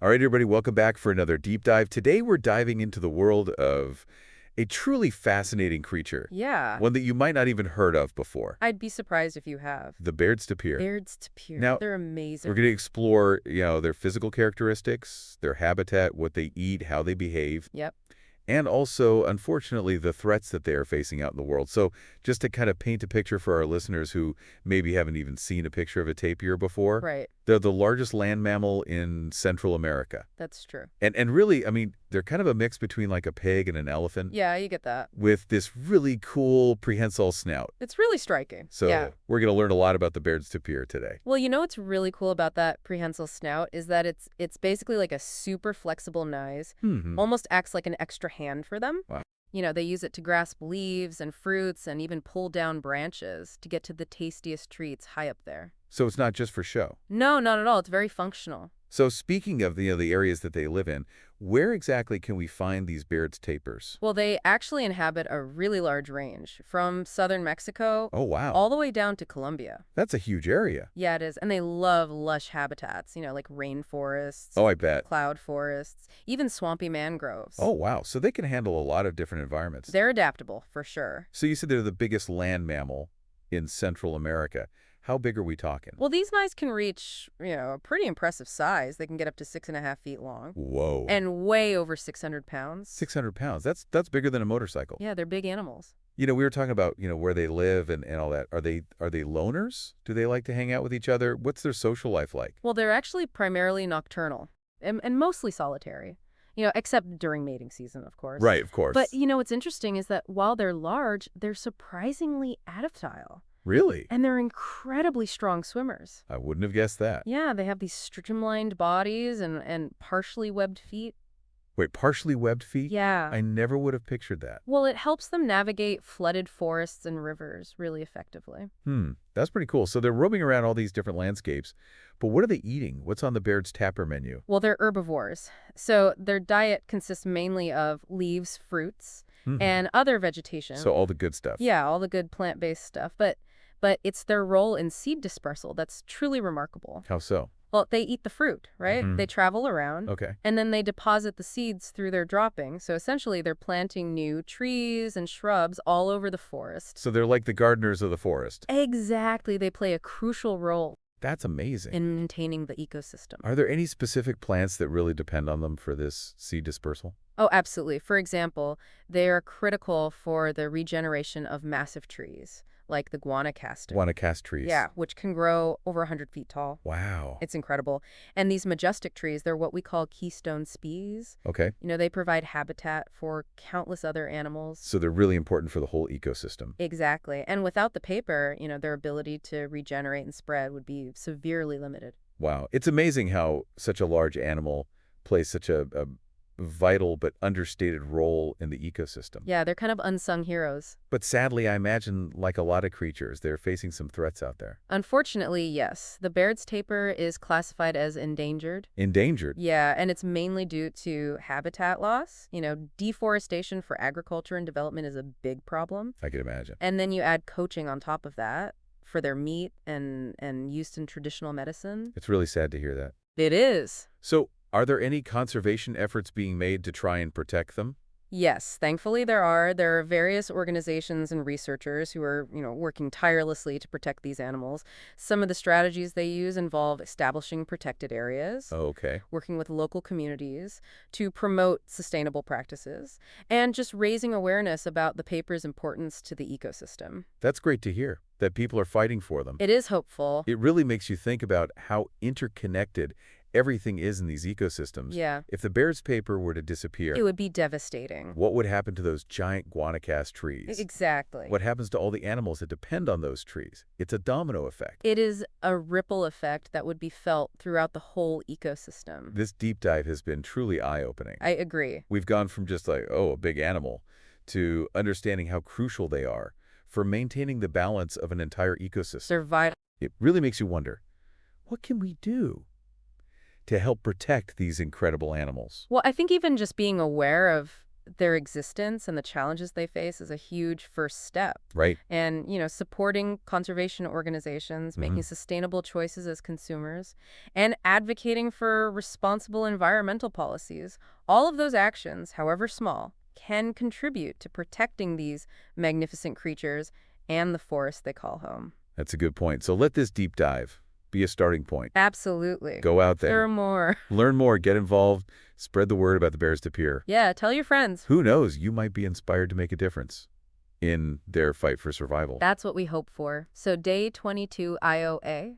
All right, everybody, welcome back for another deep dive. Today, we're diving into the world of a truly fascinating creature, Yeah, one that you might not even heard of before, I'd be surprised if you have. the Baird's Tapir. Baird's Tapir. Now, They're amazing. we're going to explore, their physical characteristics, their habitat, what they eat, how they behave, Yep. and also, unfortunately, the threats that they are facing out in the world. So just to kind of paint a picture for our listeners who maybe haven't even seen a picture of a tapir before, Right. they're the largest land mammal in Central America. That's true. And really, I mean, they're kind of a mix between like a pig and an elephant Yeah, you get that. with this really cool prehensile snout. It's really striking. So Yeah. we're going to learn a lot about the Baird's Tapir today. Well, you know what's really cool about that prehensile snout is that it's basically like a super flexible nose. Almost acts like an extra hand for them. Wow. You know, they use it to grasp leaves and fruits and even pull down branches to get to the tastiest treats high up there. So it's not just for show. No, not at all. It's very functional. So speaking of the areas that they live in, where exactly can we find these Baird's tapirs? Well, they actually inhabit a really large range, from southern Mexico Oh, wow. all the way down to Colombia. That's a huge area. Yeah, it is. And they love lush habitats, you know, like rainforests, Oh, I bet. cloud forests, even swampy mangroves. Oh, wow. So they can handle a lot of different environments. They're adaptable, for sure. So you said they're the biggest land mammal in Central America. How big are we talking? Well, these guys can reach, you know, a pretty impressive size. They can get up to 6.5 feet long Whoa. and weigh over 600 pounds. 600 pounds. That's bigger than a motorcycle. Yeah, they're big animals. We were talking about, where they live and all that. Are they loners? Do they like to hang out with each other? What's their social life like? Well, they're actually primarily nocturnal and mostly solitary, you know, except during mating season, of course. Right, of course. But, you know, what's interesting is that while they're large, they're surprisingly adaptile. Really? And they're incredibly strong swimmers. I wouldn't have guessed that. Yeah, they have these streamlined bodies and partially webbed feet. Wait, partially webbed feet? Yeah. I never would have pictured that. Well, it helps them navigate flooded forests and rivers really effectively. That's pretty cool. So they're roaming around all these different landscapes. But what are they eating? What's on the Baird's Tapir menu? Well, they're herbivores. So their diet consists mainly of leaves, fruits, and other vegetation. So all the good stuff. Yeah, all the good plant-based stuff. But it's their role in seed dispersal that's truly remarkable. How so? Well, they eat the fruit, right? They travel around. Okay. And then they deposit the seeds through their dropping. So essentially, they're planting new trees and shrubs all over the forest. So they're like the gardeners of the forest. Exactly. They play a crucial role That's amazing. in maintaining the ecosystem. Are there any specific plants that really depend on them for this seed dispersal? Oh, absolutely. For example, they are critical for the regeneration of massive trees, like the guanacaster. Guanacast trees. Yeah, which can grow over 100 feet tall. Wow. It's incredible. And these majestic trees, they're what we call keystone species. Okay. You know, they provide habitat for countless other animals. So they're really important for the whole ecosystem. Exactly. And without the paper, you know, their ability to regenerate and spread would be severely limited. Wow. It's amazing how such a large animal plays such a vital but understated role in the ecosystem. Yeah, they're kind of unsung heroes. But sadly, I imagine, like a lot of creatures, they're facing some threats out there. Unfortunately, yes. The Baird's tapir is classified as endangered. Endangered. Yeah, and it's mainly due to habitat loss. You know, deforestation for agriculture and development is a big problem. I can imagine. And then you add poaching on top of that for their meat and used in traditional medicine. It's really sad to hear that. It is. So, are there any conservation efforts being made to try and protect them? Yes, thankfully there are. There are various organizations and researchers who are, you know, working tirelessly to protect these animals. Some of the strategies they use involve establishing protected areas, Okay. working with local communities to promote sustainable practices, and just raising awareness about the paper's importance to the ecosystem. That's great to hear, that people are fighting for them. It is hopeful. It really makes you think about how interconnected everything is in these ecosystems. Yeah. If the Baird's paper were to disappear, It would be devastating. what would happen to those giant guanacast trees? Exactly. What happens to all the animals that depend on those trees? It's a domino effect. It is a ripple effect that would be felt throughout the whole ecosystem. This deep dive has been truly eye-opening. I agree. We've gone from just like, oh, a big animal, to understanding how crucial they are for maintaining the balance of an entire ecosystem. They're vital. It really makes you wonder, what can we do to help protect these incredible animals? Well, I think even just being aware of their existence and the challenges they face is a huge first step. Right. And, supporting conservation organizations, Hmm. making sustainable choices as consumers, and advocating for responsible environmental policies, all of those actions, however small, can contribute to protecting these magnificent creatures and the forest they call home. That's a good point. So let this deep dive be a starting point. Absolutely. Go out There there, are more. learn more, get involved, spread the word about the Baird's Tapir. Yeah, tell your friends. Who knows, you might be inspired to make a difference in their fight for survival. That's what we hope for. So day 22 IOA,